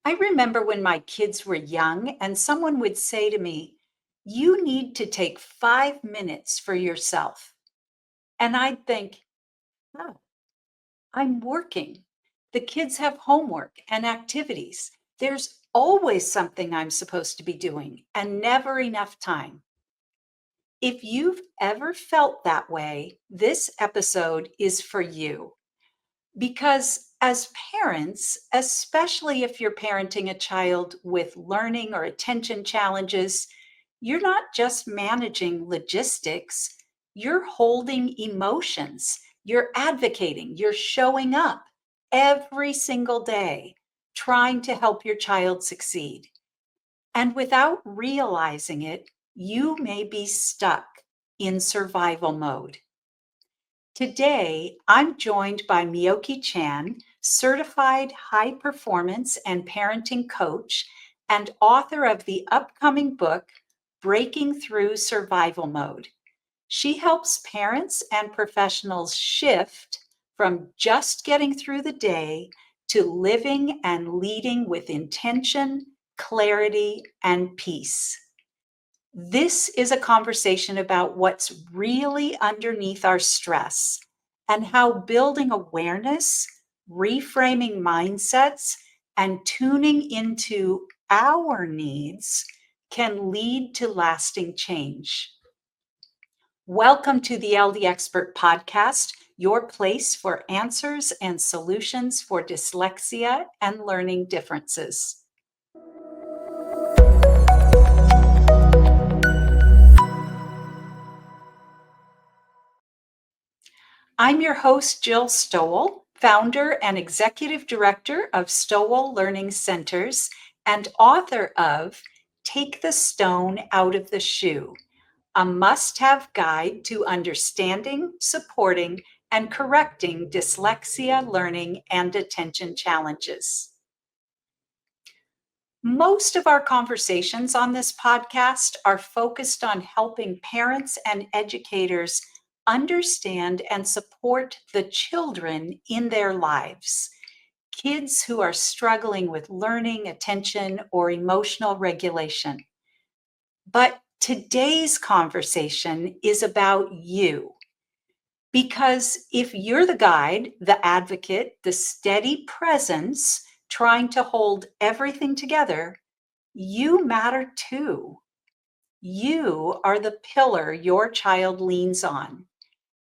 I remember when my kids were young and someone would say to me, "You need to take 5 minutes for yourself." And I'd think, "Oh, I'm working. The kids have homework and activities. There's always something I'm supposed to be doing and never enough time." If you've ever felt that way, this episode is for you. Because as parents, especially if you're parenting a child with learning or attention challenges, you're not just managing logistics, you're holding emotions, you're advocating, you're showing up every single day, trying to help your child succeed. And without realizing it, you may be stuck in survival mode. Today, I'm joined by Miyoki Chan, certified high performance and parenting coach and author of the upcoming book, Breaking Through Survival Mode. She helps parents and professionals shift from just getting through the day to living and leading with intention, clarity, and peace. This is a conversation about what's really underneath our stress and how building awareness, reframing mindsets, and tuning into our needs can lead to lasting change. Welcome to the LD Expert Podcast, your place for answers and solutions for dyslexia and learning differences. I'm your host, Jill Stowell, founder and executive director of Stowell Learning Centers and author of Take the Stone Out of the Shoe, a must-have guide to understanding, supporting, and correcting dyslexia, learning, and attention challenges. Most of our conversations on this podcast are focused on helping parents and educators understand and support the children in their lives, kids who are struggling with learning, attention, or emotional regulation. But today's conversation is about you. Because if you're the guide, the advocate, the steady presence trying to hold everything together, you matter too. You are the pillar your child leans on.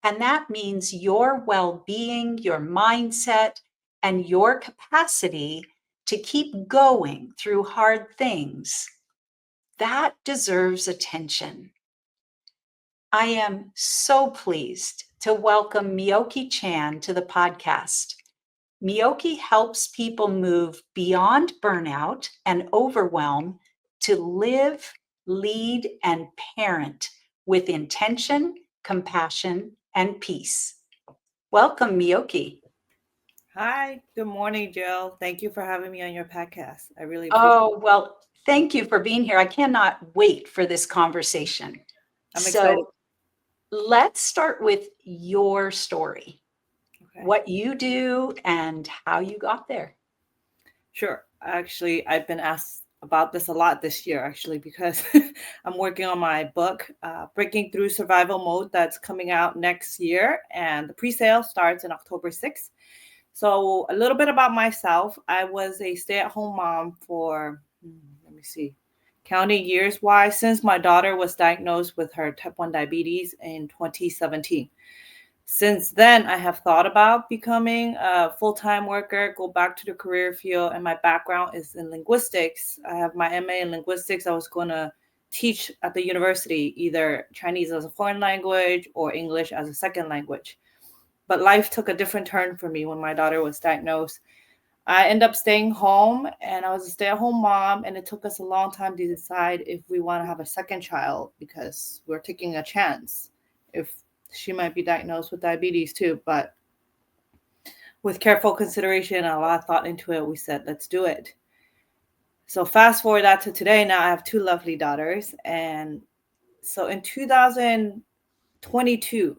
And that means your well being, your mindset, and your capacity to keep going through hard things. That deserves attention. I am so pleased to welcome Miyoki Chan to the podcast. Miyoki helps people move beyond burnout and overwhelm to live, lead, and parent with intention, compassion, and peace. Welcome, Miyoki. Hi, good morning, Jill. Thank you for having me on your podcast. I really appreciate it. Oh, well, thank you for being here. I cannot wait for this conversation. I'm excited. So let's start with your story, Okay. what you do and how you got there. Sure. Actually, I've been asked about this a lot this year, actually, because I'm working on my book, Breaking Through Survival Mode, that's coming out next year. And the pre sale starts in October 6th. So, a little bit about myself. I was a stay at home mom for, let me see, counting years wise, since my daughter was diagnosed with her type 1 diabetes in 2017. Since then, I have thought about becoming a full-time worker, go back to the career field, and my background is in linguistics. I have my MA in linguistics. I was going to teach at the university, either Chinese as a foreign language or English as a second language. But life took a different turn for me when my daughter was diagnosed. I ended up staying home and I was a stay-at-home mom, and it took us a long time to decide if we want to have a second child because we're taking a chance if she might be diagnosed with diabetes too. But with careful consideration and a lot of thought into it, we said, let's do it. So fast forward that to today, now I have two lovely daughters. And so in 2022,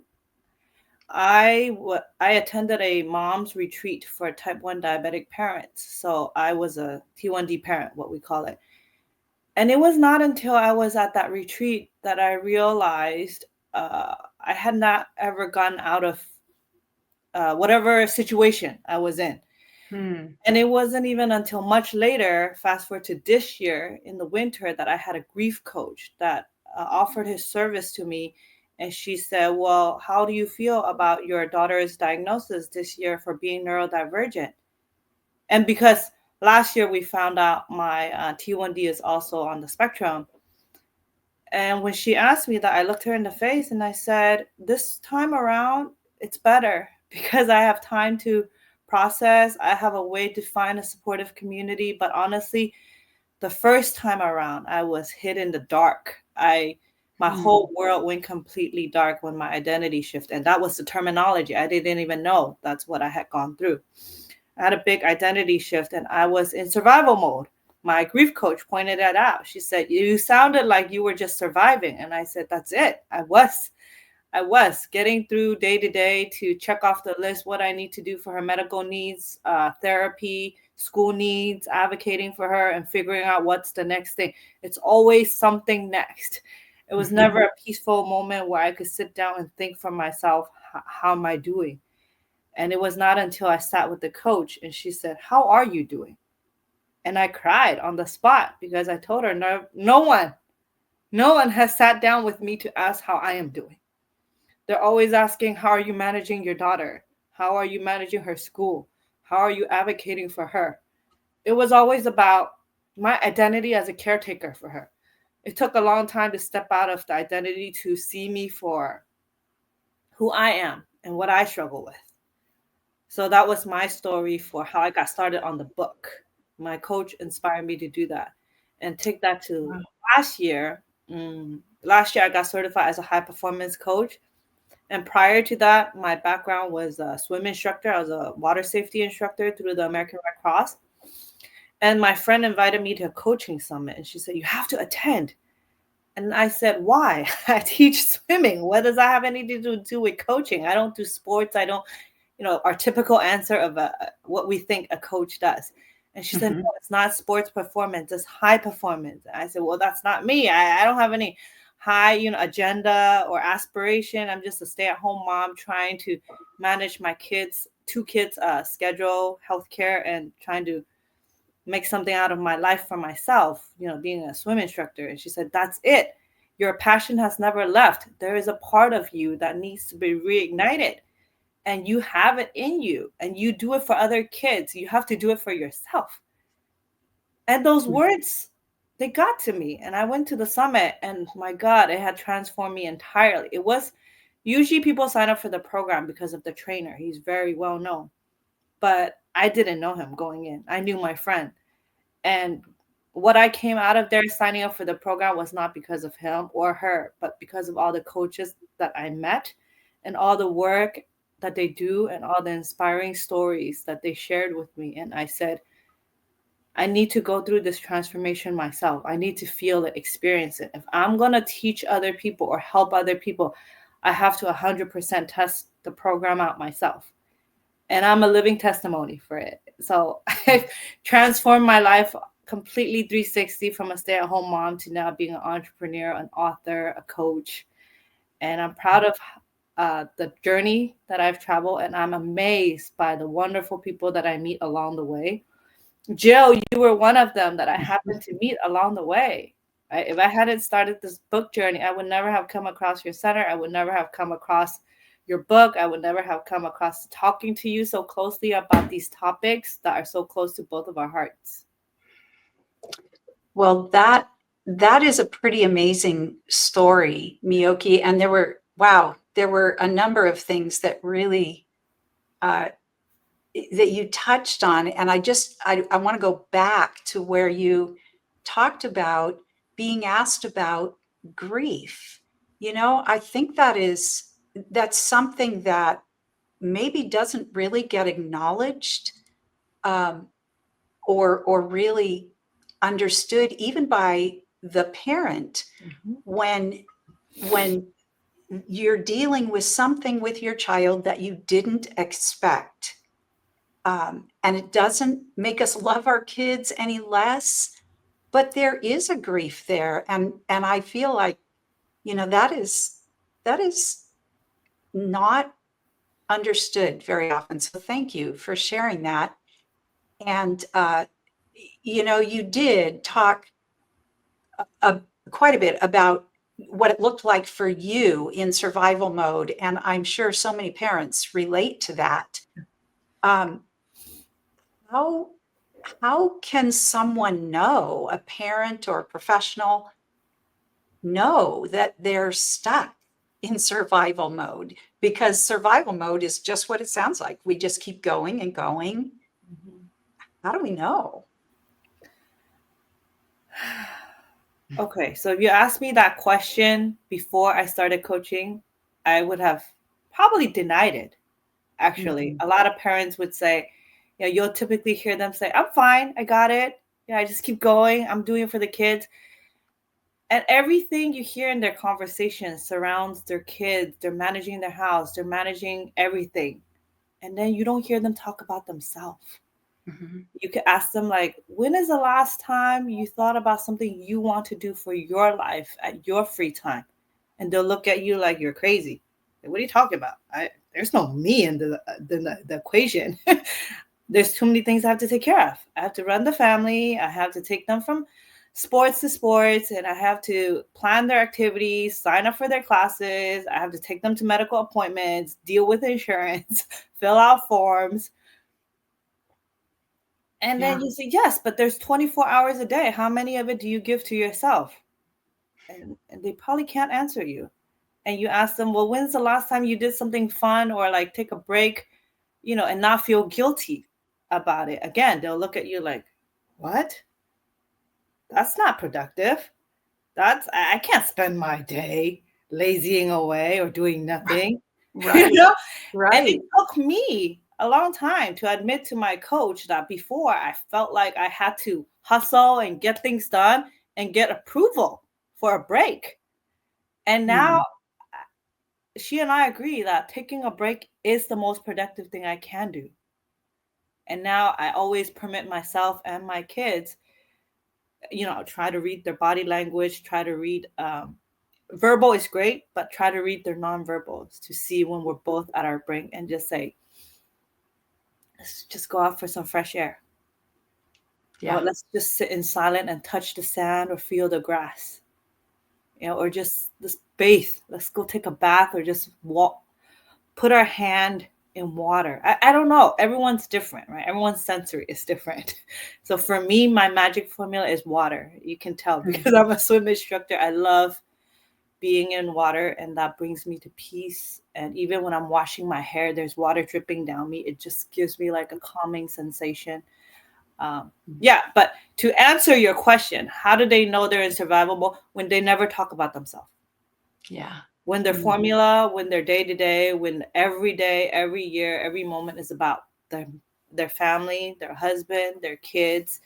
I attended a mom's retreat for type 1 diabetic parents. So I was a T1D parent, what we call it. And it was not until I was at that retreat that I realized I had not ever gotten out of whatever situation I was in. Hmm. And it wasn't even until much later, fast forward to this year in the winter, that I had a grief coach that offered his service to me. And she said, well, how do you feel about your daughter's diagnosis this year for being neurodivergent? And because last year we found out my T1D is also on the spectrum. And when she asked me that, I looked her in the face and I said, this time around, it's better because I have time to process. I have a way to find a supportive community. But honestly, the first time around, I was hit in the dark. My Hmm. whole world went completely dark when my identity shifted. And that was the terminology. I didn't even know that's what I had gone through. I had a big identity shift and I was in survival mode. My grief coach pointed that out. She said, you sounded like you were just surviving. And I said, that's it. I was getting through day to day to check off the list what I need to do for her medical needs, therapy, school needs, advocating for her, and figuring out what's the next thing. It's always something next. It was Mhm. never a peaceful moment where I could sit down and think for myself, how am I doing? And it was not until I sat with the coach and she said, how are you doing? And I cried on the spot because I told her, no one has sat down with me to ask how I am doing. They're always asking, how are you managing your daughter? How are you managing her school? How are you advocating for her? It was always about my identity as a caretaker for her. It took a long time to step out of the identity to see me for who I am and what I struggle with. So that was my story for how I got started on the book. My coach inspired me to do that and take that to Wow. last year. Last year, I got certified as a high performance coach. And prior to that, my background was a swim instructor. I was a water safety instructor through the American Red Cross. And my friend invited me to a coaching summit and she said, you have to attend. And I said, why? I teach swimming. What does that have anything to do with coaching? I don't do sports. I don't, our typical answer of what we think a coach does. And she said, Mhm. no, it's not sports performance, it's high performance. And I said, well, that's not me. I don't have any high, agenda or aspiration. I'm just a stay-at-home mom trying to manage my two kids schedule, healthcare, and trying to make something out of my life for myself, being a swim instructor. And she said, that's it. Your passion has never left. There is a part of you that needs to be reignited and you have it in you and you do it for other kids. You have to do it for yourself. And those words, they got to me. And I went to the summit and my God, it had transformed me entirely. It was usually people sign up for the program because of the trainer. He's very well known. But I didn't know him going in. I knew my friend. And what I came out of there signing up for the program was not because of him or her, but because of all the coaches that I met and all the work that they do and all the inspiring stories that they shared with me. And I said, I need to go through this transformation myself. I need to feel it, experience it. If I'm going to teach other people or help other people, I have to 100% test the program out myself. And I'm a living testimony for it. So I've transformed my life completely 360 from a stay-at-home mom to now being an entrepreneur, an author, a coach. And I'm proud of the journey that I've traveled. And I'm amazed by the wonderful people that I meet along the way. Jill, you were one of them that I happened to meet along the way. Right? If I hadn't started this book journey, I would never have come across your center. I would never have come across your book. I would never have come across talking to you so closely about these topics that are so close to both of our hearts. Well, that is a pretty amazing story, Miyoki. And there were a number of things that really uh, that you touched on. And I want to go back to where you talked about being asked about grief. I think that's something that maybe doesn't really get acknowledged, um, or really understood even by the parent Mhm. when when you're dealing with something with your child that you didn't expect. And it doesn't make us love our kids any less, but there is a grief there. And I feel like, that is not understood very often. So thank you for sharing that. And, you did talk a quite a bit about what it looked like for you in survival mode, and I'm sure so many parents relate to that. Um, how how can someone know, a parent or a professional, know that they're stuck in survival mode? Because survival mode is just what it sounds like. We just keep going and going. Mhm. How do we know? Okay, so if you asked me that question before I started coaching, I would have probably denied it. Actually, Mhm. a lot of parents would say, you'll typically hear them say, "I'm fine, I got it. Yeah, I just keep going. I'm doing it for the kids." And everything you hear in their conversations surrounds their kids. They're managing their house, they're managing everything. And then you don't hear them talk about themselves. Mhm. You could ask them, like, when is the last time you thought about something you want to do for your life at your free time? And they'll look at you like you're crazy. Like, what are you talking about? There's no me in the equation. There's too many things I have to take care of. I have to run the family. I have to take them from sports to sports, and I have to plan their activities, sign up for their classes. I have to take them to medical appointments, deal with insurance, fill out forms. And then Yeah. you say, yes, but there's 24 hours a day. How many of it do you give to yourself? And they probably can't answer you. And you ask them, well, when's the last time you did something fun or like take a break, and not feel guilty about it? Again, they'll look at you like, what? That's not productive. I can't spend my day lazying away or doing nothing. you Right. know? And it Right. took me a long time to admit to my coach that before I felt like I had to hustle and get things done and get approval for a break. And now Mhm. she and I agree that taking a break is the most productive thing I can do. And now I always permit myself and my kids, try to read their body language, try to read verbal is great, but try to read their nonverbals to see when we're both at our brink and just say, let's just go out for some fresh air. Or Yeah. let's just sit in silence and touch the sand or feel the grass. Or just let's bathe. Let's go take a bath or just walk, put our hand in water. I don't know. Everyone's different, right? Everyone's sensory is different. So for me, my magic formula is water. You can tell because Mhm. I'm a swim instructor. I love being in water and that brings me to peace. And even when I'm washing my hair, there's water dripping down me. It just gives me like a calming sensation. Yeah, but to answer your question, how do they know they're in survival mode? When they never talk about themselves, Yeah. when their Mhm. formula, when their day to day, when every day, every year, every moment is about their family, their husband, their kids,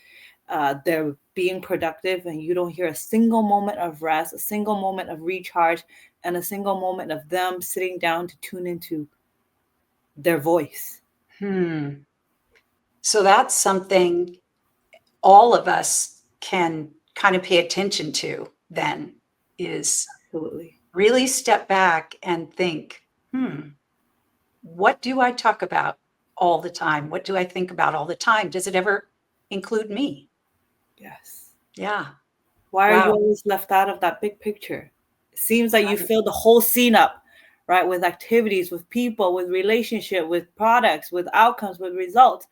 they're being productive, and you don't hear a single moment of rest, a single moment of recharge, and a single moment of them sitting down to tune into their voice. Hmm. So that's something all of us can kind of pay attention to then, is Absolutely. really step back and think, what do I talk about all the time? What do I think about all the time? Does it ever include me? Yes. Yeah. Why are you Wow. always left out of that big picture? It seems like you Right. fill the whole scene up, right? With activities, with people, with relationship, with products, with outcomes, with results.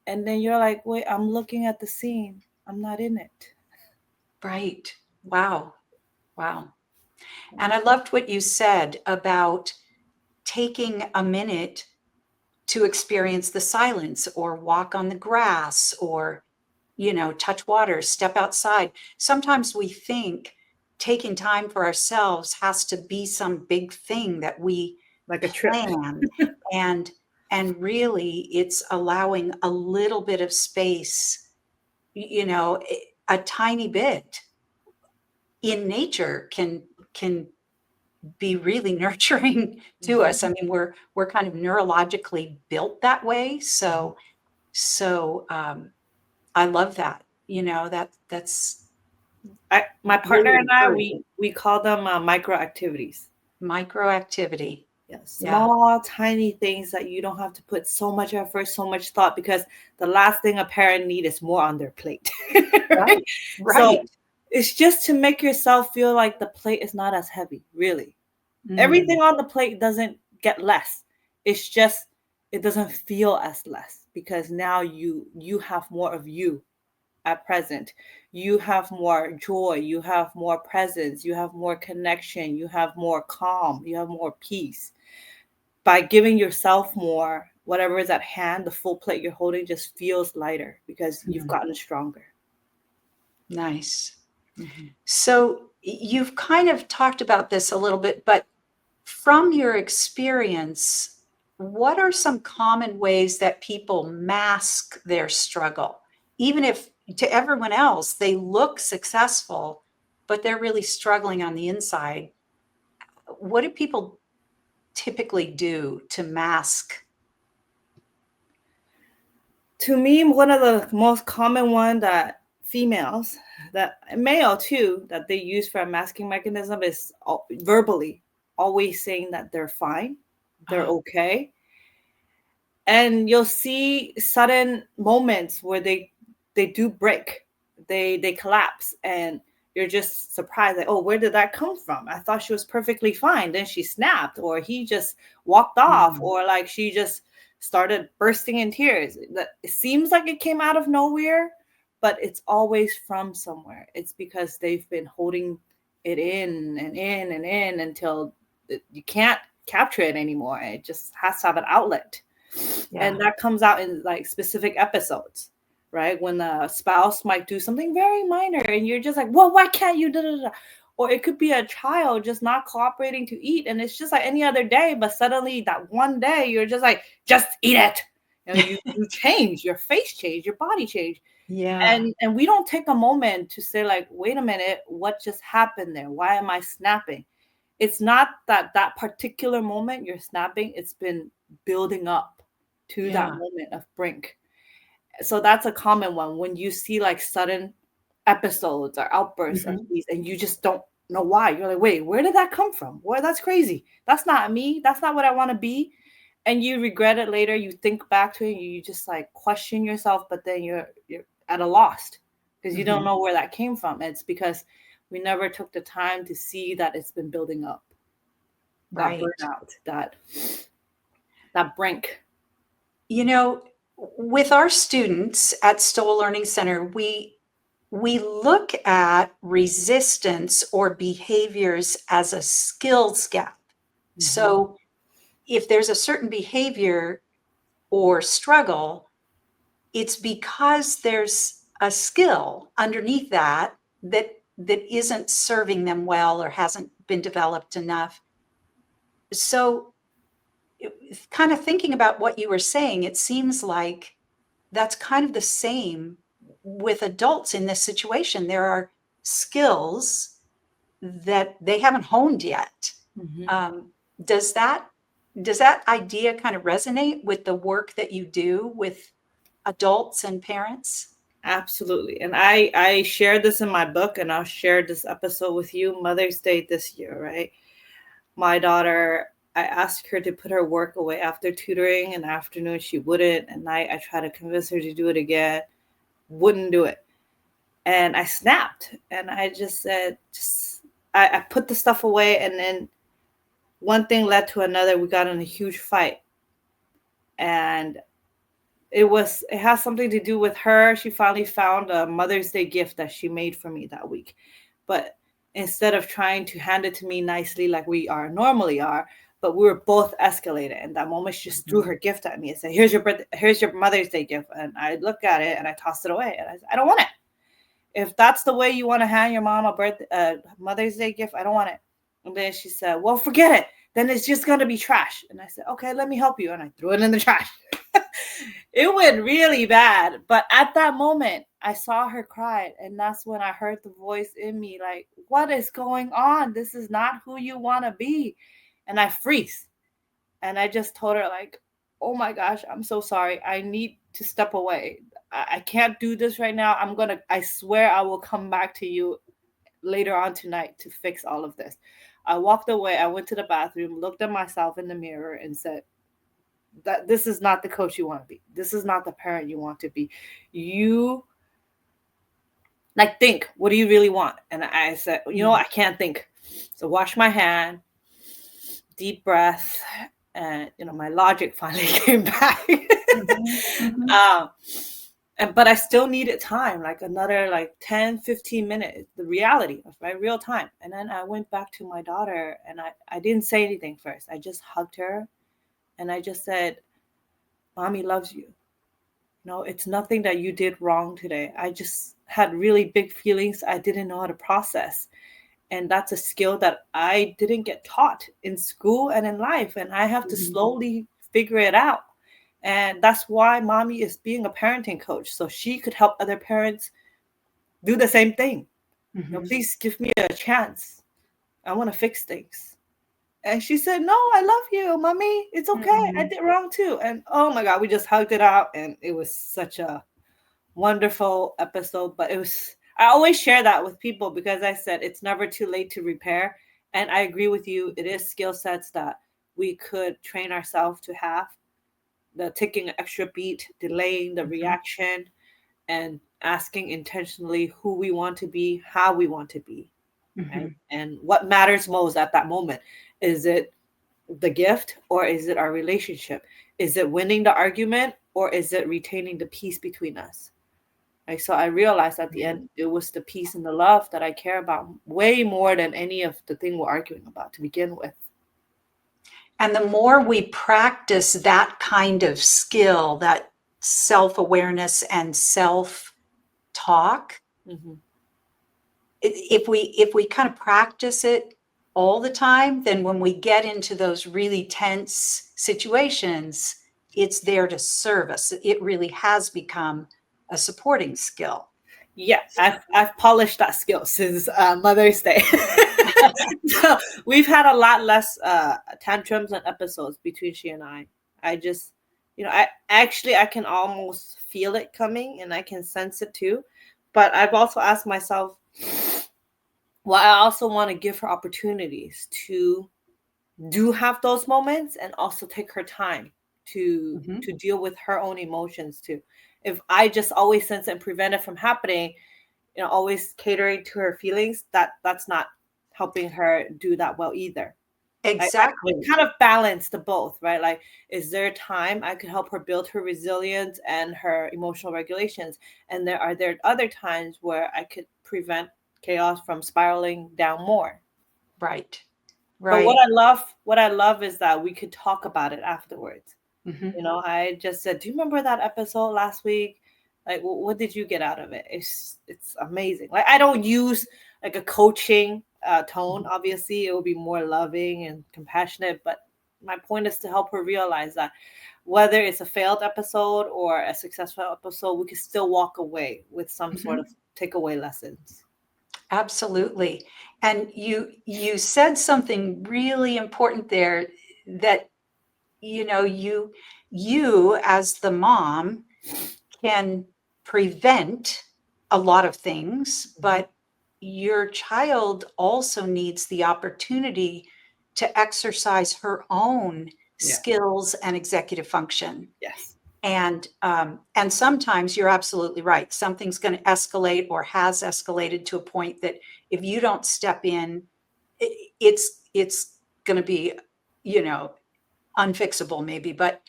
And then you're like, wait, I'm looking at the scene. I'm not in it. Right. Wow. Wow. And I loved what you said about taking a minute to experience the silence or walk on the grass or, touch water, step outside. Sometimes we think taking time for ourselves has to be some big thing that we Like a trip. plan. And and really it's allowing a little bit of space, a tiny bit in nature can be really nurturing to us. I mean, we're kind of neurologically built that way. So I love that. That's My partner really and I, we encouraging. we call them micro activities. Micro activity. Yeah, Yeah. small, tiny things that you don't have to put so much effort, so much thought, because the last thing a parent need is more on their plate. Right? Right. So Right. it's just to make yourself feel like the plate is not as heavy, really. Mm, Everything on the plate doesn't get less. It's just it doesn't feel as less because now you have more of you at present. You have more joy, you have more presence, you have more connection, you have more calm, you have more peace. By giving yourself more, whatever is at hand, the full plate you're holding just feels lighter because you've mm, gotten stronger. nice. Mhm. So you've kind of talked about this a little bit, but from your experience, what are some common ways that people mask their struggle? Even if to everyone else they look successful, but they're really struggling on the inside. What do people typically do to mask? To me, one of the most common one that females, that male too, that they use for a masking mechanism is verbally always saying that they're fine, they're Ah, okay. And you'll see sudden moments where they do break, they collapse, and you're just surprised, like, oh, where did that come from? I thought she was perfectly fine, then she snapped, or he just walked off, mm, or like she just started bursting in tears. That it seems like it came out of nowhere, but it's always from somewhere. It's because they've been holding it in and in and in until you can't capture it anymore. It just has to have an outlet. And yeah. that comes out in like specific episodes, right? When the spouse might do something very minor and you're just like, well, why can't you? Da, da, da. Or it could be a child just not cooperating to eat. And it's just like any other day, but suddenly that one day you're just like, just eat it. You change, your face change, your body change. Yeah. And we don't take a moment to say, like, wait a minute, what just happened there? Why am I snapping? It's not that that particular moment you're snapping, it's been building up to that Yeah. moment of brink. So that's a common one when you see like sudden episodes or outbursts of Mhm. these and you just don't know why. You're like, wait, where did that come from? Well, that's crazy. That's not me. That's not what I want to be. And you regret it later. You think back to it, you just like question yourself, but then you're at a loss because you don't Mhm. know where that came from. It's because we never took the time to see that it's been building up, that Right. burnout, that brink. You know, with our students at Stowell Learning Center, we look at resistance or behaviors as a skills gap. Mhm. So if there's a certain behavior or struggle, it's because there's a skill underneath that isn't serving them well or hasn't been developed enough. So kind of thinking about what you were saying, it seems like that's kind of the same with adults in this situation. There are skills that they haven't honed yet. Mhm. Um, does that does that idea kind of resonate with the work that you do with adults and parents? Absolutely. And I shared this in my book and I'll share this episode with you. Mother's Day this year, right? My daughter, I asked her to put her work away after tutoring. In the afternoon she wouldn't. At night I tried to convince her to do it again. Wouldn't do it. And I snapped and I just said, I put the stuff away, and then one thing led to another. We got in a huge fight. And it has something to do with her. She finally found a Mother's Day gift that she made for me that week. But instead of trying to hand it to me nicely like we are normally are, but we were both escalated. And that moment she just threw Mhm. her gift at me and said, here's your Mother's Day gift. And I looked at it and I tossed it away. And I said, I don't want it. If that's the way you want to hand your mom a Mother's Day gift, I don't want it. And then she said, well, forget it. Then it's just gonna be trash. And I said, okay, let me help you. And I threw it in the trash. It went really bad. But at that moment, I saw her cry. And that's when I heard the voice in me like, what is going on? This is not who you want to be. And I freeze. And I just told her, like, oh my gosh, I'm so sorry. I need to step away. I can't do this right now. I swear I will come back to you later on tonight to fix all of this. I walked away. I went to the bathroom, looked at myself in the mirror, and said, that this is not the coach you want to be. This is not the parent you want to be. You like think, what do you really want? And I said, I can't think. So wash my hand, deep breath, and my logic finally came back. um, but I still needed time, like another 10, 15 minutes, the reality of my real time. And then I went back to my daughter and I didn't say anything first. I just hugged her and I just said, Mommy loves you. It's nothing that you did wrong today. I just had really big feelings I didn't know how to process. And that's a skill that I didn't get taught in school and in life. And I have to slowly figure it out. And that's why Mommy is being a parenting coach. So she could help other parents do the same thing. Please give me a chance. I want to fix things. And she said, no, I love you, Mommy. It's okay. I did wrong too. And oh my God, we just hugged it out. And it was such a wonderful episode. But I always share that with people because I said it's never too late to repair. And I agree with you. It is skill sets that we could train ourselves to have. The taking an extra beat, delaying the reaction, and asking intentionally who we want to be, how we want to be, and what matters most at that moment. Is it the gift or is it our relationship? Is it winning the argument or is it retaining the peace between us? Like, so I realized at the end, it was the peace and the love that I care about way more than any of the thing we're arguing about to begin with. And the more we practice that kind of skill, that self-awareness and self-talk, if we kind of practice it all the time, then when we get into those really tense situations, it's there to serve us. It really has become a supporting skill. Yeah, I've polished that skill since Mother's Day. So we've had a lot less tantrums and episodes between she and I. I just, I can almost feel it coming and I can sense it too. But I've also asked myself, well, I also want to give her opportunities to have those moments and also take her time to deal with her own emotions too. If I just always sense it and prevent it from happening, always catering to her feelings, that's not helping her do that well either. Exactly. I kind of balance the both, right? Like, is there time I could help her build her resilience and her emotional regulations? And there are other times where I could prevent chaos from spiraling down more. Right. But what I love is that we could talk about it afterwards. I just said, do you remember that episode last week? Like, what did you get out of it? It's amazing. Like, I don't use like a coaching tone. Obviously, it will be more loving and compassionate. But my point is to help her realize that whether it's a failed episode or a successful episode, we can still walk away with some sort of takeaway lessons. Absolutely. And you said something really important there, that you as the mom can prevent a lot of things, but your child also needs the opportunity to exercise her own skills and executive function. Yes. And sometimes you're absolutely right. Something's going to escalate or has escalated to a point that if you don't step in, it's going to be, unfixable maybe. But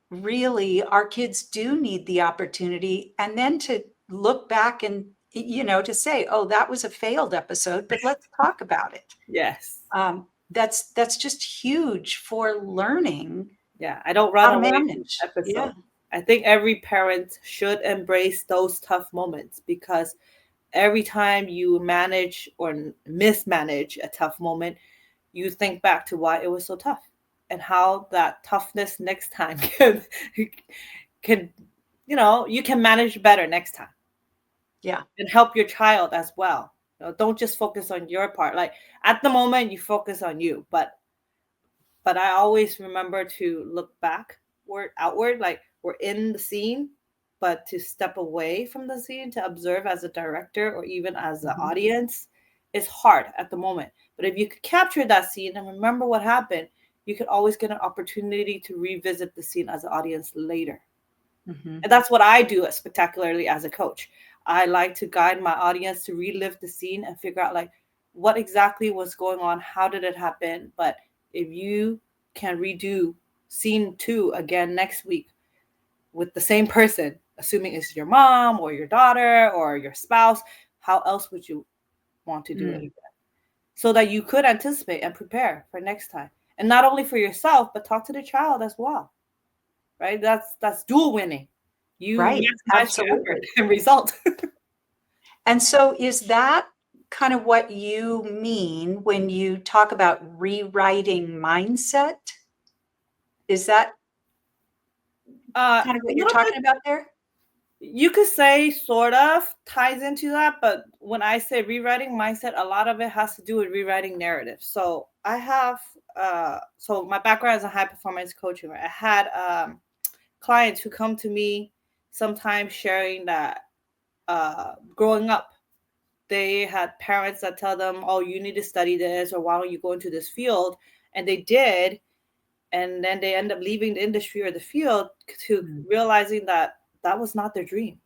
really, our kids do need the opportunity, and then to look back and, to say, oh, that was a failed episode, but let's talk about it. Yes. That's just huge for learning. Yeah, I don't run away from manage. episodes. Yeah. I think every parent should embrace those tough moments because every time you manage or mismanage a tough moment, you think back to why it was so tough and how that toughness next time can, you can manage better next time Yeah. and help your child as well. Don't just focus on your part. Like at the moment, you focus on you, but I always remember to look backward, outward, like we're in the scene, but to step away from the scene to observe as a director or even as an Mhm. audience is hard at the moment. But if you could capture that scene and remember what happened, you could always get an opportunity to revisit the scene as an audience later. Mhm. And that's what I do spectacularly as a coach. I like to guide my audience to relive the scene and figure out like what exactly was going on, how did it happen. But if you can redo scene 2 again next week with the same person, assuming it's your mom or your daughter or your spouse, how else would you want to do it Mm. again? So that you could anticipate and prepare for next time. And not only for yourself, but talk to the child as well, right? That's dual winning. You Right. maximize your effort Absolutely. and result. And so is that kind of what you mean when you talk about rewriting mindset? Is that A kind of what you're little bit, talking about there? you could say sort of ties into that, but when I say rewriting mindset, a lot of it has to do with rewriting narrative. So I have so my background is in high performance coaching. Right? I had clients who come to me sometimes sharing that growing up they had parents that tell them, oh, you need to study this, or why don't you go into this field, and they did, and then they end up leaving the industry or the field to Mm. realizing that that was not their dream.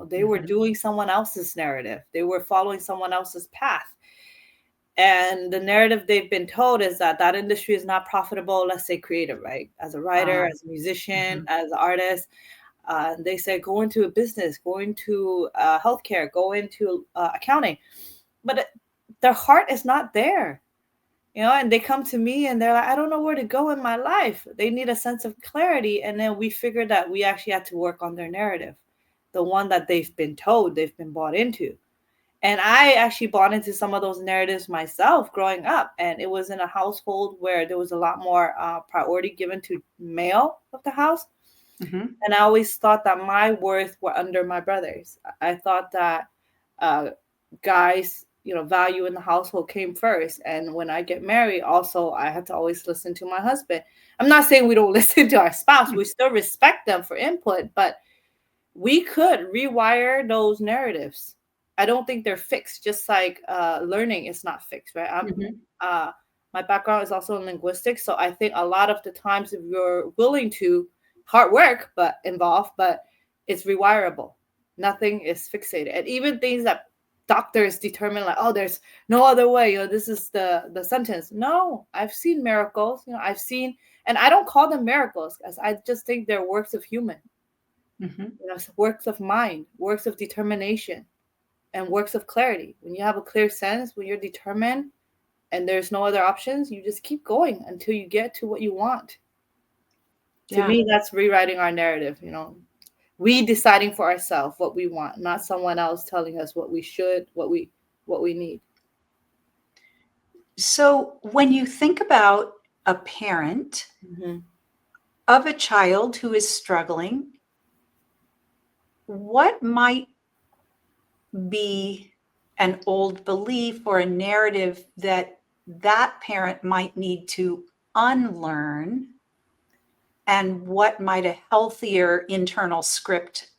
They were Mhm. doing someone else's narrative, they were following someone else's path, and the narrative they've been told is that that industry is not profitable. Let's say creative, right? As a writer, as a musician, Mhm. as an artist, they say go into a business, go into healthcare, go into accounting, but their heart is not there. And they come to me and they're like, I don't know where to go in my life. They need a sense of clarity. And then we figured that we actually had to work on their narrative, the one that they've been told, they've been bought into. And I actually bought into some of those narratives myself growing up. And it was in a household where there was a lot more priority given to male of the house. Mhm. And I always thought that my worth were under my brothers. I thought that uh, guys, value in the household came first. And when I get married, also, I had to always listen to my husband. I'm not saying we don't listen to our spouse. Mm. We still respect them for input, but we could rewire those narratives. I don't think they're fixed, just like learning is not fixed, right? Mhm. Uh, my background is also in linguistics. So I think a lot of the times, if you're willing to hard work, but involved, but it's rewirable. Nothing is fixated. And even things that doctors determine, like, oh, there's no other way, this is the sentence. No, I've seen miracles, I've seen, and I don't call them miracles because I just think they're works of human, Mhm. works of mind, works of determination, and works of clarity. When you have a clear sense, when you're determined and there's no other options, you just keep going until you get to what you want. To Yeah. me, that's rewriting our narrative, we deciding for ourselves what we want, not someone else telling us what we should, what we need. So when you think about a parent Mm-hmm. of a child who is struggling, what might be an old belief or a narrative that that parent might need to unlearn, and what might a healthier internal script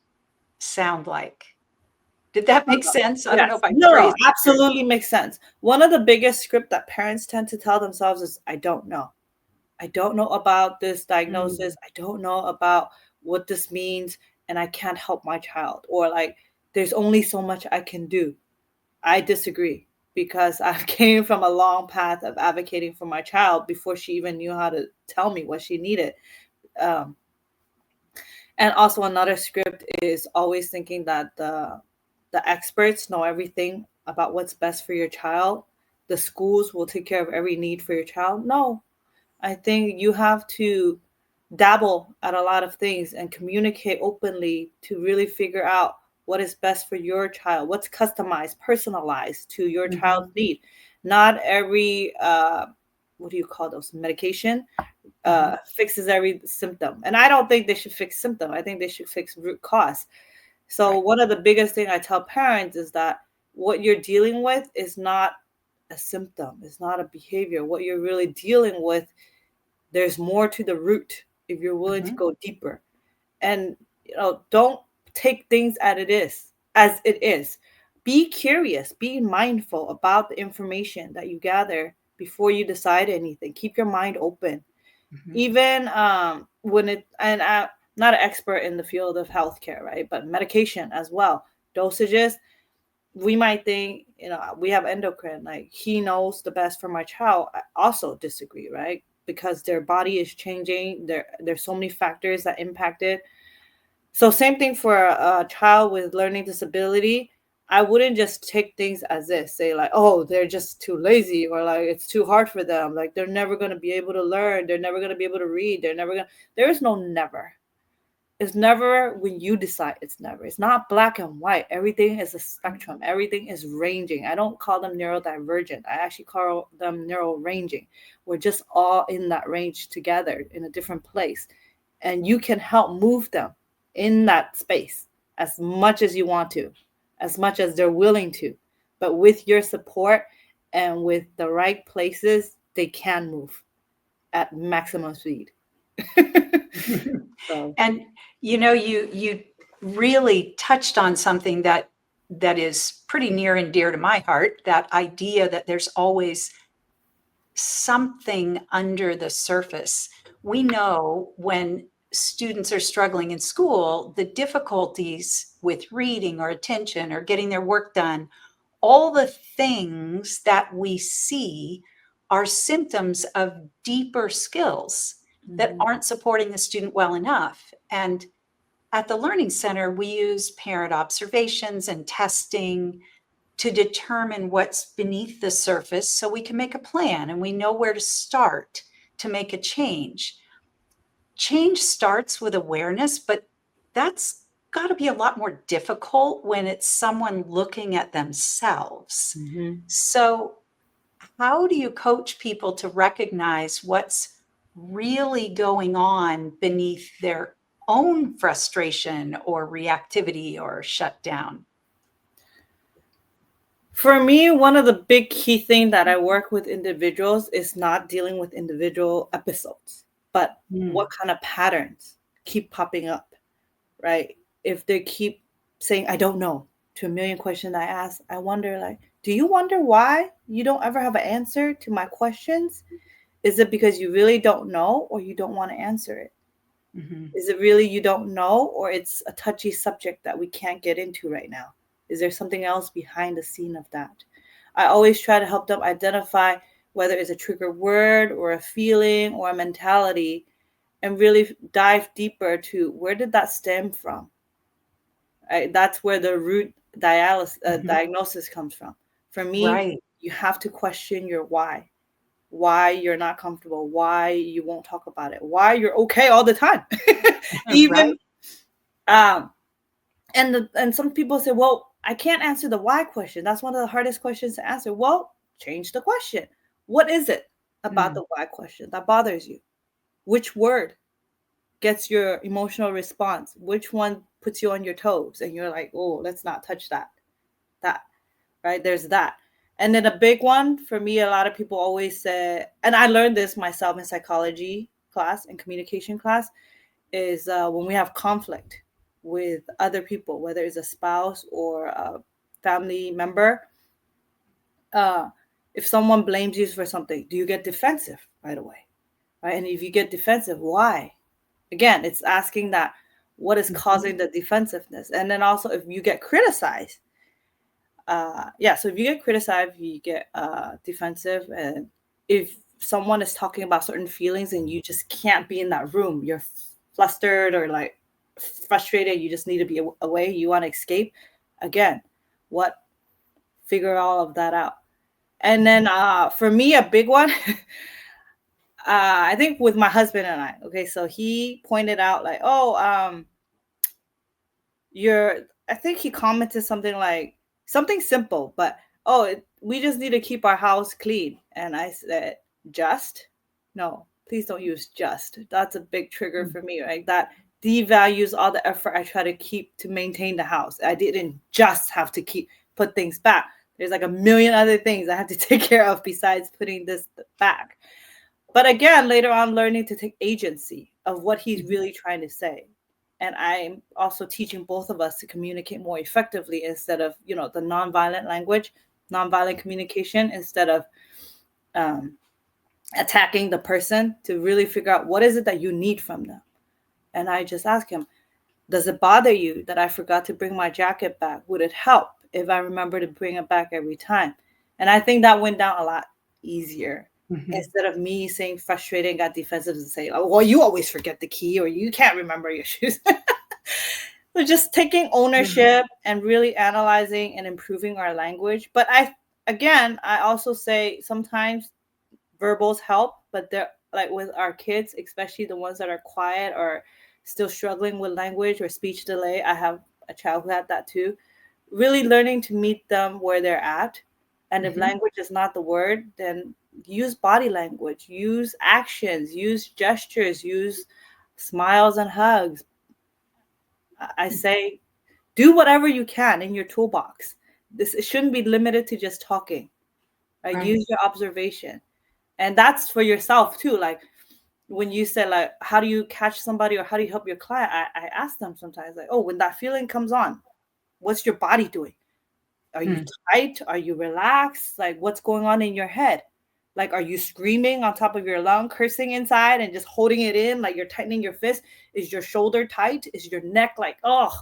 sound like? Did that make sense? I don't know Yes. if I No, phrased it very absolutely makes sense. One of the biggest script that parents tend to tell themselves is, I don't know. I don't know about this Mm. diagnosis. I don't know about what this means, and I can't help my child. Or like, there's only so much I can do. I disagree because I came from a long path of advocating for my child before she even knew how to tell me what she needed. Um, and also another script is always thinking that the experts know everything about what's best for your child. The schools will take care of every need for your child. No, I think you have to dabble at a lot of things and communicate openly to really figure out what is best for your child, what's customized, personalized to your child's Mhm. need. Not every what do you call those, medication Mhm. fixes every symptom. And I don't think they should fix symptom. I think they should fix root cause. So Right. one of the biggest thing I tell parents is that what you're dealing with is not a symptom. It's not a behavior. What you're really dealing with, there's more to the root if you're willing to Mhm. go deeper. And don't take things as it is. Be curious, be mindful about the information that you gather before you decide anything. Keep your mind open. Mhm. Even when it and I'm not an expert in the field of healthcare, right? But medication as well, dosages. We might think, we have endocrine, like he knows the best for my child. I also disagree, right? Because their body is changing. There's so many factors that impact it. So same thing for a child with learning disability. I wouldn't just take things as this, say like, oh, they're just too lazy, or like it's too hard for them. Like they're never going to be able to learn. They're never going to be able to read. There is no never. It's never when you decide. It's never. It's not black and white. Everything is a spectrum. Everything is ranging. I don't call them neurodivergent. I actually call them neural ranging. We're just all in that range together in a different place. And you can help move them in that space as much as you want to, as much as they're willing to. But with your support and with the right places, they can move at maximum speed. So, And you really touched on something that is pretty near and dear to my heart, that idea that there's always something under the surface. We know when students are struggling in school, the difficulties with reading or attention or getting their work done, all the things that we see are symptoms of deeper skills that mhm, aren't supporting the student well enough. And at the Learning Center, we use parent observations and testing to determine what's beneath the surface so we can make a plan and we know where to start to make a change. Change starts with awareness, but that's got to be a lot more difficult when it's someone looking at themselves. mhm. So, how do you coach people to recognize what's really going on beneath their own frustration or reactivity or shutdown? For me, one of the big key thing that I work with individuals is not dealing with individual episodes, but Mm. what kind of patterns keep popping up, right? If they keep saying, I don't know, to a million questions I ask, I wonder, like, do you wonder why you don't ever have an answer to my questions? Is it because you really don't know or you don't want to answer it? Mhm. Is it really you don't know, or it's a touchy subject that we can't get into right now? Is there something else behind the scene of that? I always try to help them identify whether it's a trigger word or a feeling or a mentality, and really dive deeper to where did that stem from? Right? That's where the root Mhm. diagnosis comes from. For me, Right. you have to question your why you're not comfortable, why you won't talk about it, why you're okay all the time. Even Right. um and some people say, well, I can't answer the why question. That's one of the hardest questions to answer. Well, change the question. What is it about Mm. the why question that bothers you? Which word gets your emotional response? Which one puts you on your toes and you're like, oh, let's not touch that, right? There's that. And then a big one for me, a lot of people always say, and I learned this myself in psychology class and communication class, is when we have conflict with other people, whether it's a spouse or a family member. uh, if someone blames you for something, do you get defensive right away? Right? And if you get defensive, why? Again, it's asking that, what is Mhm. causing the defensiveness? And then also, if you get criticized, yeah, so if you get criticized, you get defensive. And if someone is talking about certain feelings and you just can't be in that room, you're flustered or like frustrated, you just need to be away, you want to escape. Again, what figure all of that out. And then Mhm. for me, a big one, I think with my husband and I. Okay, so he pointed out like, oh, you're, I think he commented something like, something simple, but oh, we just need to keep our house clean. And I said, just? No. please don't use just. That's a big trigger for me, right? That devalues all the effort I try to keep to maintain the house. I didn't just have to put things back. There's like a million other things I have to take care of besides putting this back. But again, later on, learning to take agency of what he's really trying to say. And I'm also teaching both of us to communicate more effectively instead of, the nonviolent language, nonviolent communication, instead of attacking the person, to really figure out what is it that you need from them. And I just ask him, does it bother you that I forgot to bring my jacket back? Would it help if I remember to bring it back every time? And I think that went down a lot easier. Instead of me saying frustrated and got defensive and saying, oh, well, you always forget the key or you can't remember your shoes. So just taking ownership and really analyzing and improving our language. But I also say sometimes verbals help, but they're like with our kids, especially the ones that are quiet or still struggling with language or speech delay. I have a child who had that too. Really learning to meet them where they're at. And if language is not the word, then use body language, use actions, use gestures, use smiles and hugs. I say, do whatever you can in your toolbox. It shouldn't be limited to just talking. Right? Use your observation. And that's for yourself too. Like when you say like, how do you catch somebody or how do you help your client? I ask them sometimes like, oh, when that feeling comes on, what's your body doing? Are you tight? Are you relaxed? Like what's going on in your head? Like, are you screaming on top of your lung, cursing inside and just holding it in? Like you're tightening your fist. Is your shoulder tight? Is your neck like, oh,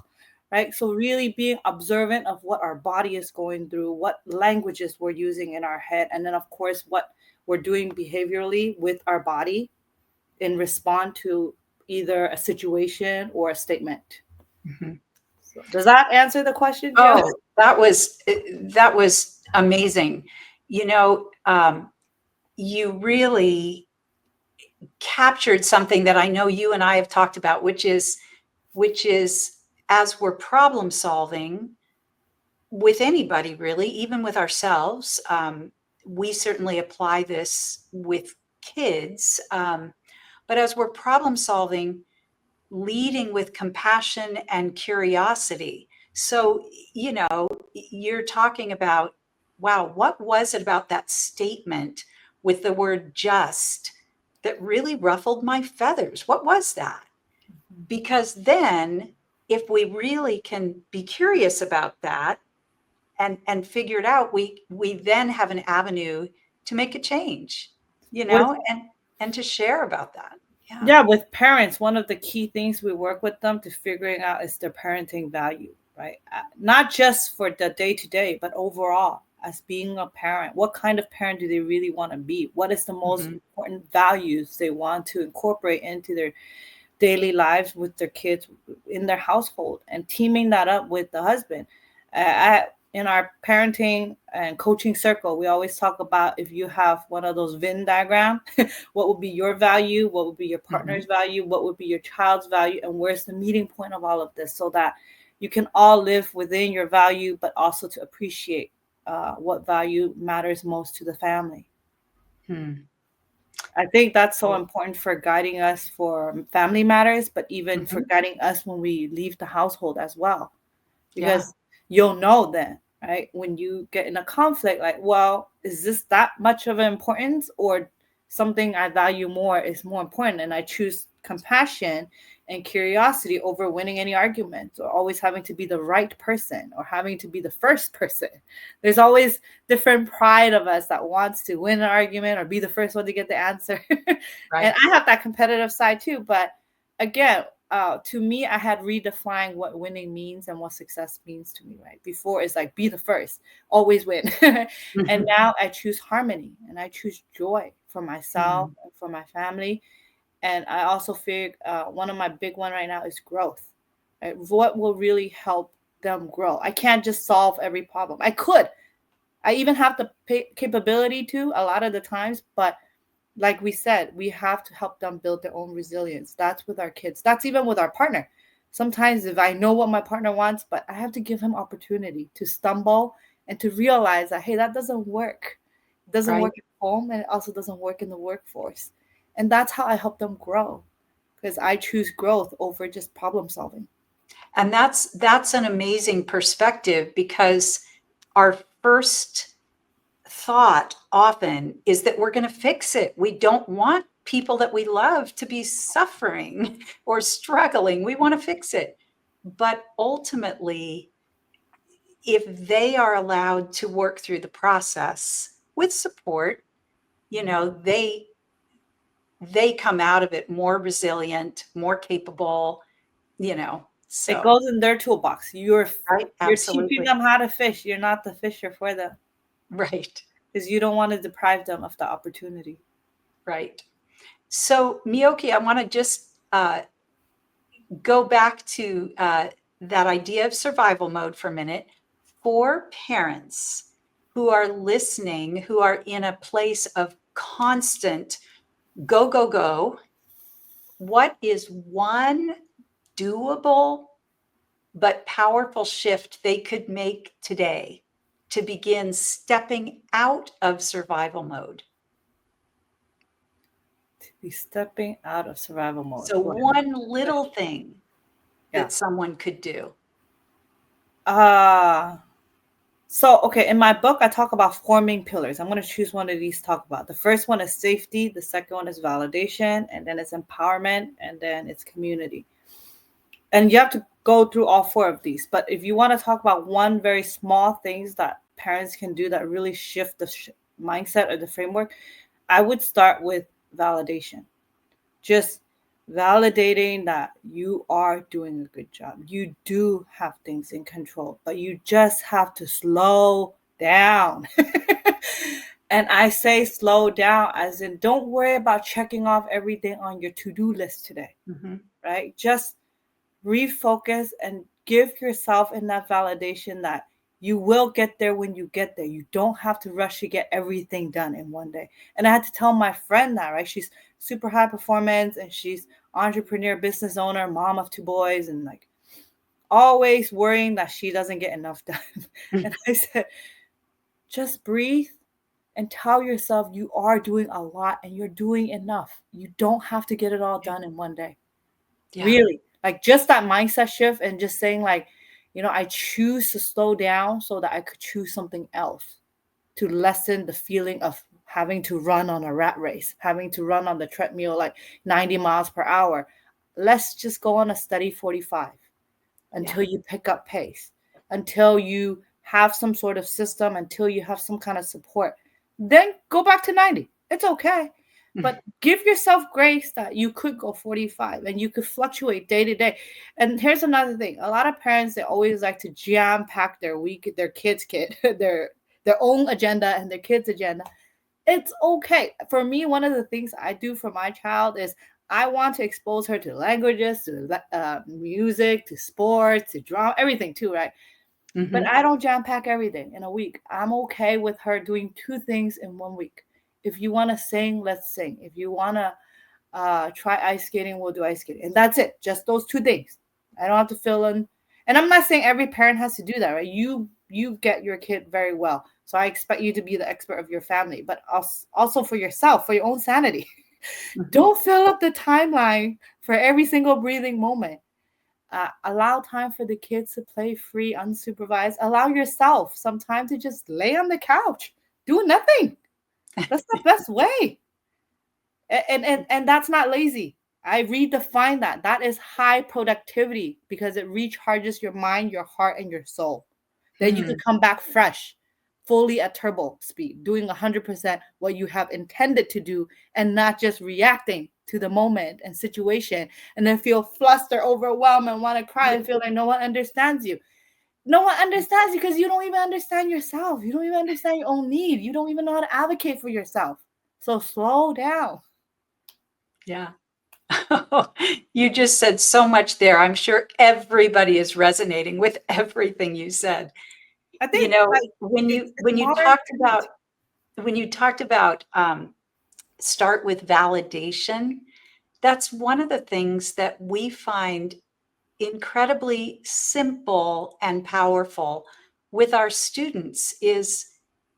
right? So really being observant of what our body is going through, what languages we're using in our head. And then of course, what we're doing behaviorally with our body in response to either a situation or a statement. So, does that answer the question, Jill? Oh, that was amazing. You really captured something that I know you and I have talked about, which is as we're problem solving with anybody, really, even with ourselves. We certainly apply this with kids. But as we're problem solving, leading with compassion and curiosity. So, you're talking about, wow, what was it about that statement with the word just that really ruffled my feathers? What was that? Because then, if we really can be curious about that and figure it out, we then have an avenue to make a change, With and to share about that. Yeah, with parents, one of the key things we work with them to figuring out is their parenting value, right? Not just for the day to day, but overall as being a parent. What kind of parent do they really want to be? What is the most important values they want to incorporate into their daily lives with their kids in their household, and teaming that up with the husband? In our parenting and coaching circle, we always talk about, if you have one of those Venn diagram, what would be your value, what would be your partner's value, what would be your child's value, and where's the meeting point of all of this, so that you can all live within your value, but also to appreciate what value matters most to the family. I think that's so important for guiding us for family matters, but even for guiding us when we leave the household as well. Because you'll know then, right? When you get in a conflict, like, well, is this that much of an importance, or something I value more is more important, and I choose compassion and curiosity over winning any arguments, or always having to be the right person, or having to be the first person. There's always different pride of us that wants to win an argument or be the first one to get the answer. Right. And I have that competitive side too. But again, to me, I had redefined what winning means and what success means to me, right? Before, it's like, be the first, always win. And now I choose harmony, and I choose joy for myself and for my family. And I also feel one of my big one right now is growth. Right? What will really help them grow? I can't just solve every problem. I could. I even have the capability to a lot of the times, but like we said, we have to help them build their own resilience. That's with our kids. That's even with our partner. Sometimes if I know what my partner wants, but I have to give him opportunity to stumble and to realize that, hey, that doesn't work. It doesn't work at home, and it also doesn't work in the workforce. And that's how I help them grow, because I choose growth over just problem solving. And that's an amazing perspective, because our first thought often is that we're going to fix it. We don't want people that we love to be suffering or struggling. We want to fix it. But ultimately, if they are allowed to work through the process with support, they come out of it more resilient, more capable, It so goes in their toolbox. right, You're teaching absolutely. them how to fish. You're not the fisher for them, Right, because you don't want to deprive them of the opportunity. right. So, Miyoki, I want to just go back to that idea of survival mode for a minute. For parents who are listening, who are in a place of constant go, go, go, what is one doable but powerful shift they could make today to begin stepping out of survival mode? To be stepping out of survival mode. So, Boy, one little thing yeah. that someone could do. Uh so okay, in my book I talk about forming pillars. I'm going to choose one of these to talk about. The first one is safety, the second one is validation, and then it's empowerment, and then it's community. And you have to go through all four of these. But if you want to talk about one very small things that parents can do that really shift the mindset or the framework, I would start with validation. Just validating that you are doing a good job. You do have things in control, but you just have to slow down. And I say slow down as in don't worry about checking off everything on your to-do list today, Mhm. right? Just refocus and give yourself enough validation that you will get there when you get there. You don't have to rush to get everything done in one day. And I had to tell my friend that, right? She's super high performance and she's entrepreneur, business owner, mom of two boys, and like always worrying that she doesn't get enough done. And I said, just breathe and tell yourself you are doing a lot and you're doing enough. You don't have to get it all done in one day. Yeah. Really, like just that mindset shift and just saying like, I choose to slow down so that I could choose something else to lessen the feeling of having to run on a rat race, having to run on the treadmill like 90 miles per hour. Let's just go on a steady 45 Yeah. until you pick up pace, until you have some sort of system, until you have some kind of support. Then go back to 90. It's okay. But give yourself grace that you could go 45 and you could fluctuate day to day. And here's another thing. A lot of parents, they always like to jam pack their week, their kids' kid, their own agenda and their kids' agenda. It's okay. For me, one of the things I do for my child is I want to expose her to languages, to music, to sports, to drama, everything too, right? But Mhm. I don't jam pack everything in a week. I'm okay with her doing two things in one week. If you want to sing, let's sing. If you want to try ice skating, we'll do ice skating. And that's it. Just those two things. I don't have to fill in. And I'm not saying every parent has to do that, right? You get your kid very well. So I expect you to be the expert of your family, but also for yourself, for your own sanity. Mhm. Don't fill up the timeline for every single breathing moment. Allow time for the kids to play free, unsupervised. Allow yourself some time to just lay on the couch, do nothing. That's the best way. And that's not lazy. I redefine that. That is high productivity because it recharges your mind, your heart, and your soul. Then you Hmm. could come back fresh, fully at turbo speed, doing 100% what you have intended to do and not just reacting to the moment and situation and then feel flustered, overwhelmed, and want to cry and feel like no one understands you. No one understands you because you don't even understand yourself. You don't even understand your own need. You don't even know how to advocate for yourself. So slow down. Yeah. You just said so much there. I'm sure everybody is resonating with everything you said. I You think know, like when it's you it's when you modern talked too. about when you talked about start with validation, that's one of the things that we find incredibly simple and powerful with our students is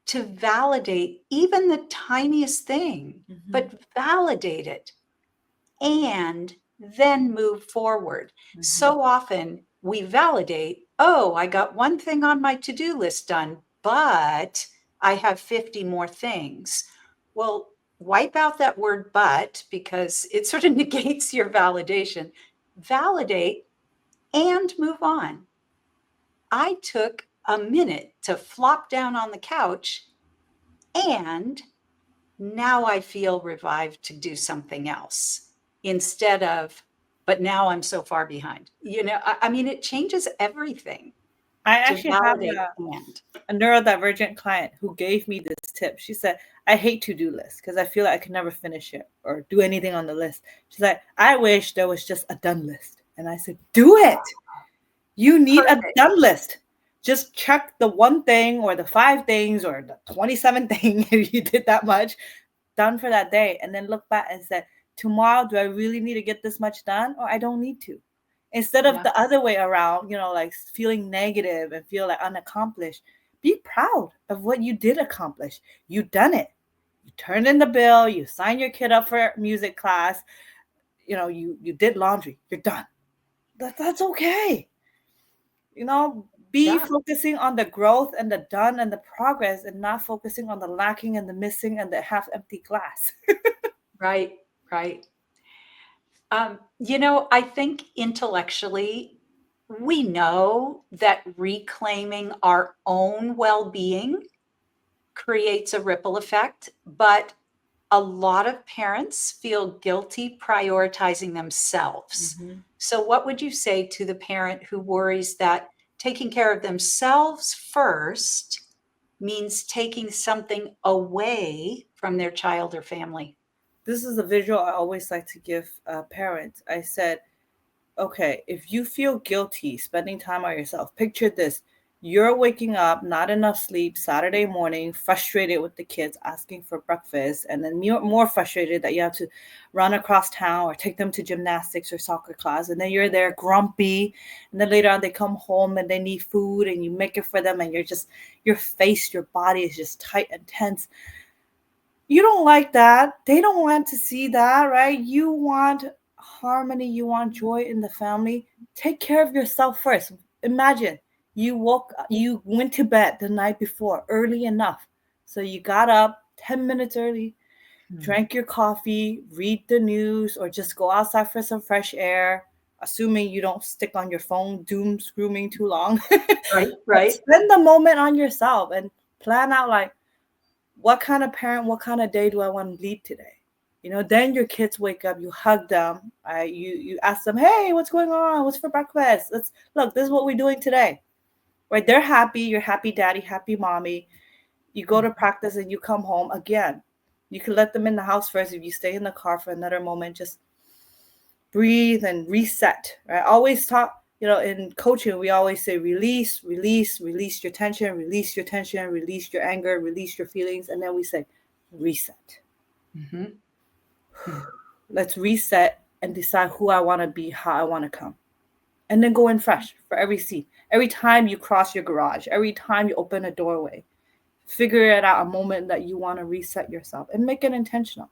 to validate even the tiniest thing, but validate it and then move forward. So often we validate, oh, I got one thing on my to-do list done, but I have 50 more things. Well, wipe out that word but because it sort of negates your validation. Validate and move on. I took a minute to flop down on the couch and now I feel revived to do something else instead of, but now I'm so far behind. I mean, it changes everything I to actually have validate and. a neurodivergent client who gave me this tip. She said, I hate to-do lists because I feel like I can never finish it or do anything on the list. She's like, I wish there was just a done list. And I said, do it. You need a Perfect. done list. Just check the one thing or the 5 things or the 27 thing if you did that much done for that day. And then look back and say, tomorrow, do I really need to get this much done or I don't need to? Instead of Yeah. the other way around, like feeling negative and feel like unaccomplished, be proud of what you did accomplish. You done it. You turned in the bill, you signed your kid up for music class, you did laundry. You're done. That's okay. Be Yeah. focusing on the growth and the done and the progress and not focusing on the lacking and the missing and the half empty glass. Right. Right. I think intellectually, we know that reclaiming our own well being creates a ripple effect, but a lot of parents feel guilty prioritizing themselves. So, what would you say to the parent who worries that taking care of themselves first means taking something away from their child or family? This is a visual I always like to give parents. I said, okay, if you feel guilty spending time on yourself, picture this. You're waking up, not enough sleep, Saturday morning, frustrated with the kids asking for breakfast, and then more frustrated that you have to run across town or take them to gymnastics or soccer class. And then you're there grumpy. And then later on, they come home and they need food and you make it for them. And your face, your body is just tight and tense. You don't like that. They don't want to see that, right? You want harmony, you want joy in the family. Take care of yourself first. Imagine you went to bed the night before early enough. So you got up 10 minutes early, drank your coffee, read the news, or just go outside for some fresh air, assuming you don't stick on your phone doom screaming too long. Right, But right. spend the moment on yourself and plan out like, what kind of parent, what kind of day do I want to lead today? Then your kids wake up, you hug them, you ask them, hey, what's going on? What's for breakfast? Let's look, this is what we're doing today. Right? They're happy, you're happy daddy, happy mommy. You go to practice and you come home again. You can let them in the house first. If you stay in the car for another moment, just breathe and reset. Right? Always talk, in coaching, we always say release your tension, release your anger, release your feelings. And then we say reset. Let's reset and decide who I want to be, how I want to come. And then go in fresh for every scene. Every time you cross your garage, every time you open a doorway, figure it out a moment that you want to reset yourself and make it intentional.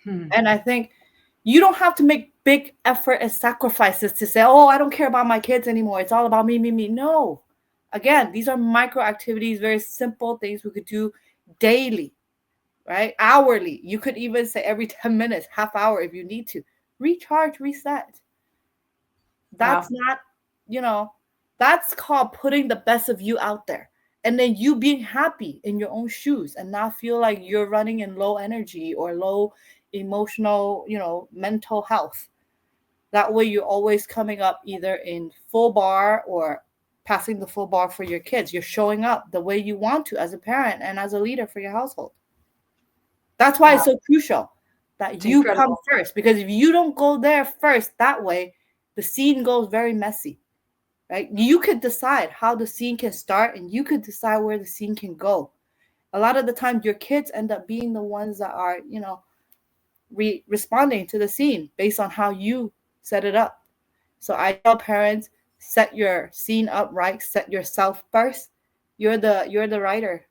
And I think you don't have to make big effort and sacrifices to say, oh, I don't care about my kids anymore. It's all about me, me, me. No. Again, these are micro activities, very simple things we could do daily, right? Hourly. You could even say every 10 minutes, half hour if you need to. Recharge, reset. That's Wow. not, that's called putting the best of you out there. And then you being happy in your own shoes and not feel like you're running in low energy or low emotional, mental health. That way you're always coming up either in full bar or passing the full bar for your kids. You're showing up the way you want to as a parent and as a leader for your household. That's why it's Wow. so crucial that It's you come incredible. first, because if you don't go there first, that way the scene goes very messy. Right? You could decide how the scene can start and you could decide where the scene can go. A lot of the time your kids end up being the ones that are, responding to the scene based on how you set it up. So I tell parents, set your scene up right, set yourself first. You're the writer.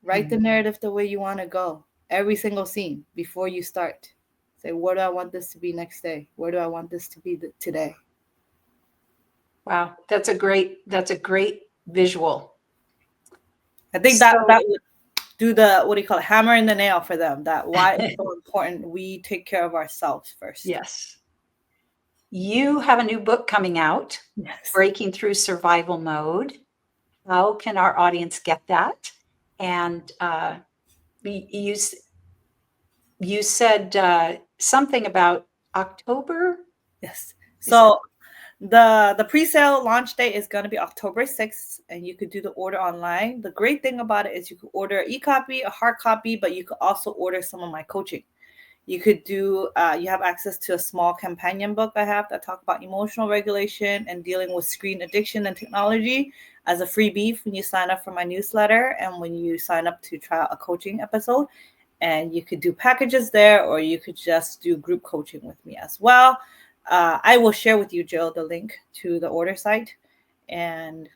Write the narrative the way you want to go. Every single scene before you start. Say, where do I want this to be next day? Where do I want this to be today? Wow, that's a great visual. I think that would do the, what do you call it, hammer in the nail for them, that why it's so important we take care of ourselves first. Yes. You have a new book coming out, Yes. Breaking Through Survival Mode. How can our audience get that? And you said something about October? Yes. So the pre-sale launch date is going to be October 6th, and you could do the order online. The great thing about it is you could order an e-copy, a hard copy, but you could also order some of my coaching. You could do, you have access to a small companion book I have that talk about emotional regulation and dealing with screen addiction and technology as a freebie when you sign up for my newsletter and when you sign up to try out a coaching episode. And you could do packages there, or you could just do group coaching with me as well. I will share with you, Jill, the link to the order site. And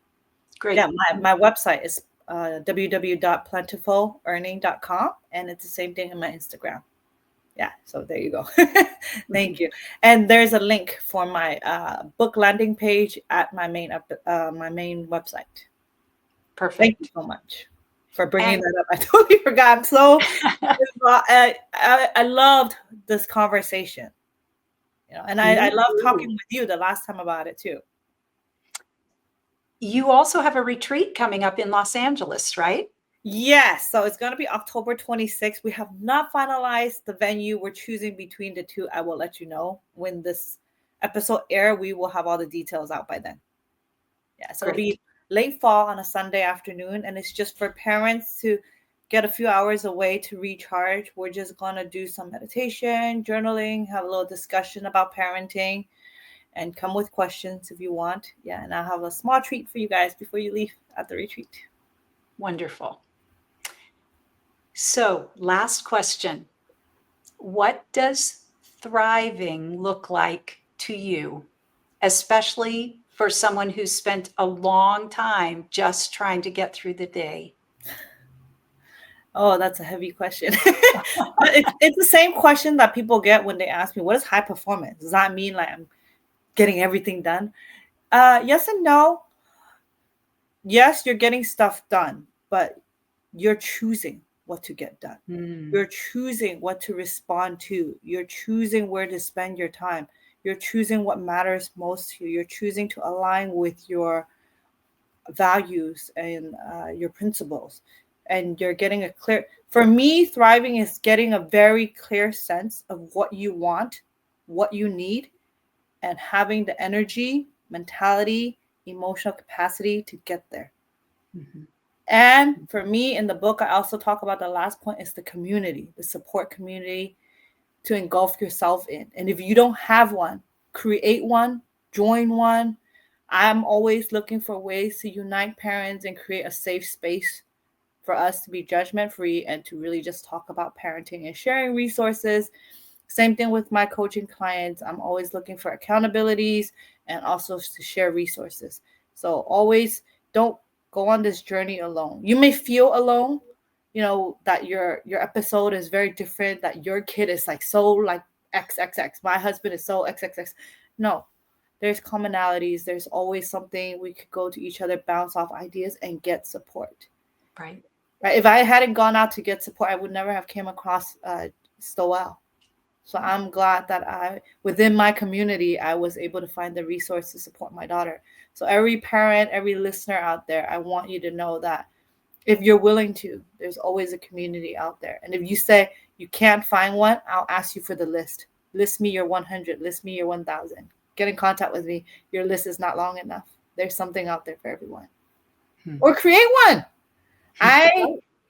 Great. Yeah, my website is www.plentifulearning.com, and it's the same thing in my Instagram. Yeah, so there you go. Thank you. And there's a link for my book landing page at my main website. Perfect. Thank you so much for bringing that up. I totally forgot. So I loved this conversation. And I love talking with you the last time about it too. You also have a retreat coming up in Los Angeles, right? Yes. So it's going to be October 26th. We have not finalized the venue. We're choosing between the two. I will let you know when this episode air. We will have all the details out by then. Yeah. So it'll be late fall on a Sunday afternoon. And it's just for parents to get a few hours away to recharge. We're just going to do some meditation, journaling, have a little discussion about parenting, and come with questions if you want. Yeah. And I'll have a small treat for you guys before you leave at the retreat. Wonderful. So, last question. What does thriving look like to you, especially for someone who's spent a long time just trying to get through the day? Oh, that's a heavy question. It's the same question that people get when they ask me, what is high performance? Does that mean like I'm getting everything done? Yes and no. Yes, you're getting stuff done, but you're choosing what to get done. You're choosing what to respond to. You're choosing where to spend your time. You're choosing what matters most to you. You're choosing to align with your values and your principles. And you're getting a clear, for me, thriving is getting a very clear sense of what you want, what you need, and having the energy, mentality, emotional capacity to get there. And for me in the book, I also talk about the last point is the community, the support community to engulf yourself in. And if you don't have one, create one, join one. I'm always looking for ways to unite parents and create a safe space for us to be judgment free and to really just talk about parenting and sharing resources. Same thing with my coaching clients. I'm always looking for accountabilities and also to share resources. So always don't go on this journey alone. You may feel alone, that your episode is very different, that your kid is like so like XXX. My husband is so XXX. No, there's commonalities. There's always something we could go to each other, bounce off ideas and get support. Right. If I hadn't gone out to get support, I would never have came across Stowell. So I'm glad that within my community, I was able to find the resource to support my daughter. So every parent, every listener out there, I want you to know that if you're willing to, there's always a community out there. And if you say you can't find one, I'll ask you for the list. List me your 100, list me your 1,000. Get in contact with me. Your list is not long enough. There's something out there for everyone. Or create one.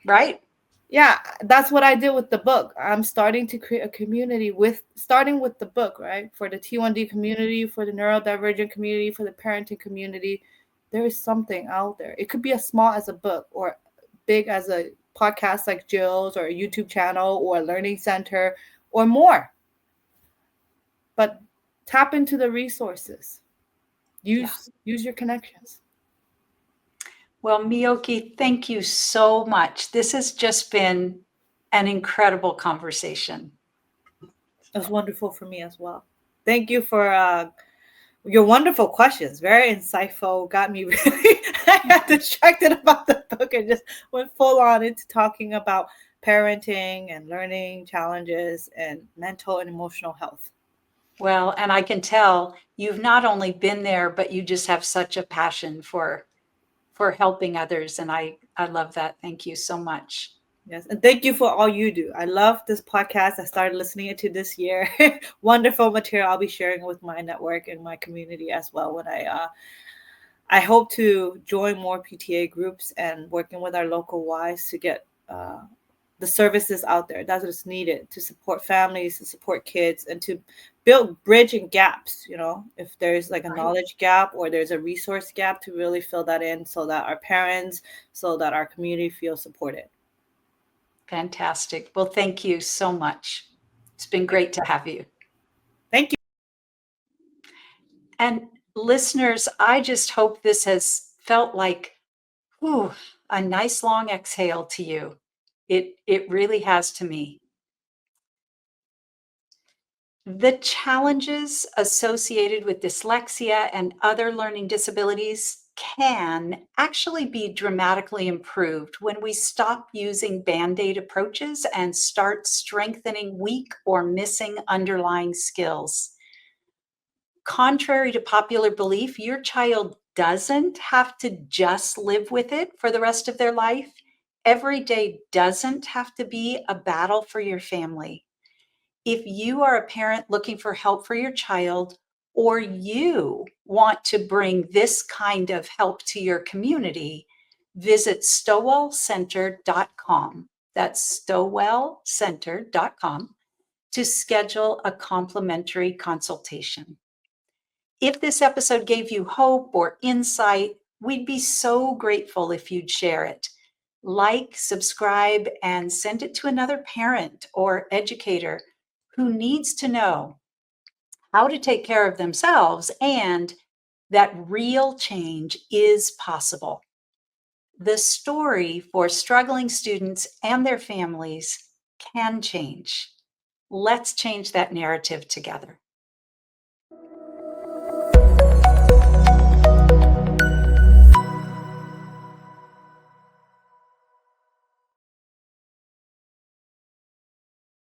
Right. Yeah, that's what I did with the book. I'm starting to create a community starting with the book, right? For the T1D community, for the neurodivergent community, for the parenting community. There is something out there. It could be as small as a book or big as a podcast like Jill's or a YouTube channel or a learning center or more. But tap into the resources. Use your connections. Well, Miyoki, thank you so much. This has just been an incredible conversation. It was wonderful for me as well. Thank you for your wonderful questions. Very insightful. Got me really, I got distracted about the book and just went full on into talking about parenting and learning challenges and mental and emotional health. Well, and I can tell you've not only been there, but you just have such a passion for helping others, and I love that. Thank you so much. Yes, and thank you for all you do. I love this podcast. I started listening to this year. Wonderful material. I'll be sharing with my network and my community as well when I hope to join more PTA groups and working with our local Ys to get the services out there. That's what's needed to support families, to support kids, and to build bridging gaps. If there's like a Right. knowledge gap or there's a resource gap, to really fill that in so that our parents, so that our community feels supported. Fantastic. Well, thank you so much. It's been great to have you. Thank you. And listeners, I just hope this has felt like, whew, a nice long exhale to you. It really has to me. The challenges associated with dyslexia and other learning disabilities can actually be dramatically improved when we stop using band aid approaches and start strengthening weak or missing underlying skills. Contrary to popular belief, your child doesn't have to just live with it for the rest of their life. Every day doesn't have to be a battle for your family. If you are a parent looking for help for your child, or you want to bring this kind of help to your community, visit stowellcenter.com. That's stowellcenter.com to schedule a complimentary consultation. If this episode gave you hope or insight, we'd be so grateful if you'd share it. Like, subscribe, and send it to another parent or educator who needs to know how to take care of themselves and that real change is possible. The story for struggling students and their families can change. Let's change that narrative together.